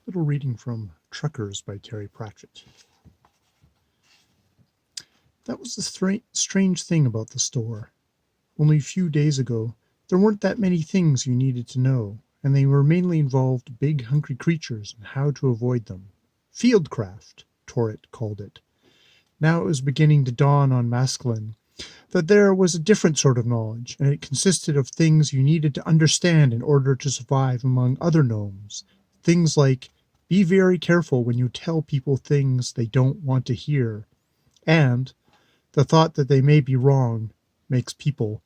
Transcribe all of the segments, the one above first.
Little reading from Trckrs by Terry Pratchett. That was the strange thing about the store. Only a few days ago, there weren't that many things you needed to know, and they were mainly involved big, hungry creatures and how to avoid them. Fieldcraft, Prtt called it. Now it was beginning to dawn on Masculine that there was a different sort of knowledge, and it consisted of things you needed to understand in order to survive among other gnomes. Things like, be very careful when you tell people things they don't want to hear, and the thought that they may be wrong makes people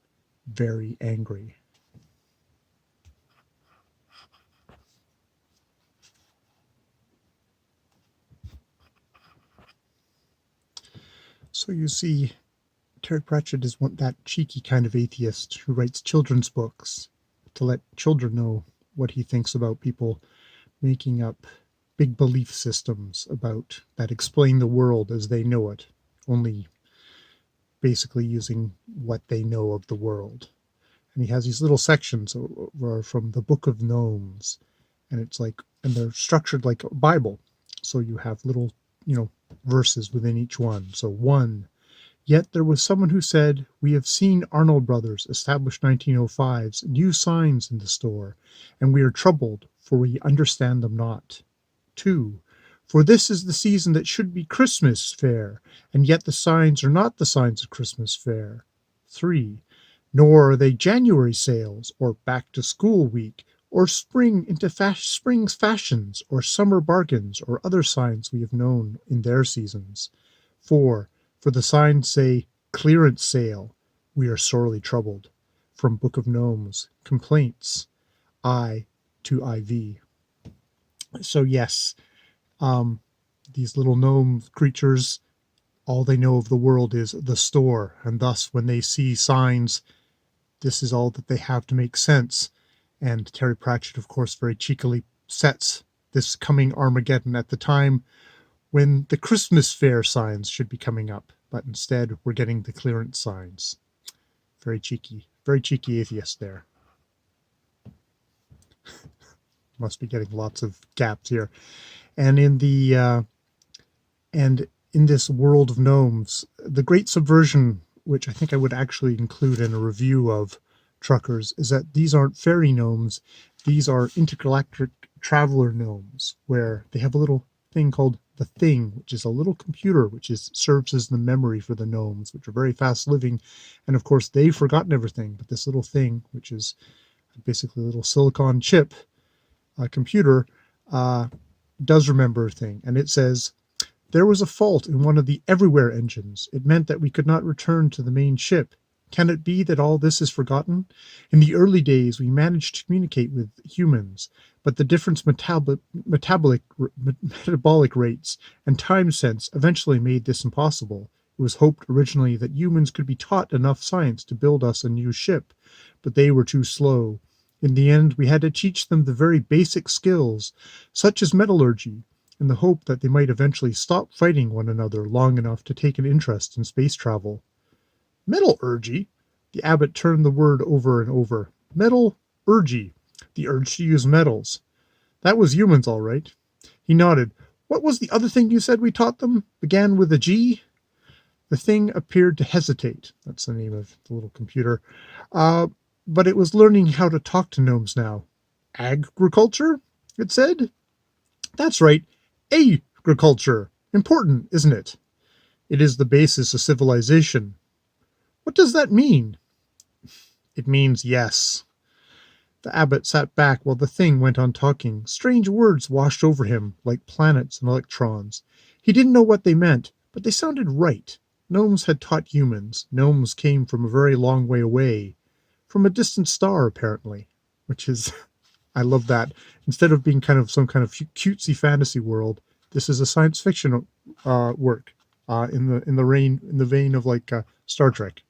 very angry. So you see, Terry Pratchett is that cheeky kind of atheist who writes children's books to let children know what he thinks about people making up big belief systems about that explain the world as they know it, only basically using what they know of the world. And he has these little sections from the Book of Gnomes, and they're structured like a Bible. So you have little, verses within each one. So 1, yet there was someone who said, we have seen Arnold Brothers establish 1905's new signs in the store, and we are troubled, for we understand them not. 2, for this is the season that should be Christmas fair, and yet the signs are not the signs of Christmas fair. 3, nor are they January sales, or back to school week, or spring into spring's fashions, or summer bargains, or other signs we have known in their seasons. 4, for the signs say clearance sale, we are sorely troubled. From Book of Gnomes, complaints, I to IV. So yes, these little gnome creatures, all they know of the world is the store, and thus when they see signs, this is all that they have to make sense. And Terry Pratchett, of course, very cheekily sets this coming Armageddon at the time when the Christmas fair signs should be coming up, but instead we're getting the clearance signs. Very cheeky atheist there. Must be getting lots of gaps here. And in this world of gnomes, the great subversion, which I think I would actually include in a review of Trckrs, is that these aren't fairy gnomes. These are intergalactic traveler gnomes, where they have a little thing called the Thing, which is a little computer which serves as the memory for the gnomes, which are very fast living, and of course they've forgotten everything, but this little thing, which is basically a little silicon chip computer, does remember a thing. And it says, there was a fault in one of the everywhere engines. It meant that we could not return to the main ship. Can it be that all this is forgotten? In the early days, we managed to communicate with humans, but the different metabolic rates and time sense eventually made this impossible. It was hoped originally that humans could be taught enough science to build us a new ship, but they were too slow. In the end, we had to teach them the very basic skills, such as metallurgy, in the hope that they might eventually stop fighting one another long enough to take an interest in space travel. Metallurgy? The abbot turned the word over and over. Metallurgy, the urge to use metals. That was humans, all right. He nodded. What was the other thing you said we taught them? Began with a G? The Thing appeared to hesitate. That's the name of the little computer. But it was learning how to talk to gnomes now. Agriculture? It said. That's right. Agriculture. Important, isn't it? It is the basis of civilization. What does that mean? It means yes. The abbot sat back while the Thing went on talking. Strange words washed over him, like planets and electrons. He didn't know what they meant, but they sounded right. Gnomes had taught humans. Gnomes came from a very long way away. From a distant star, apparently. Which is, I love that. Instead of being kind of some kind of cutesy fantasy world, this is a science fiction work in the vein of like Star Trek.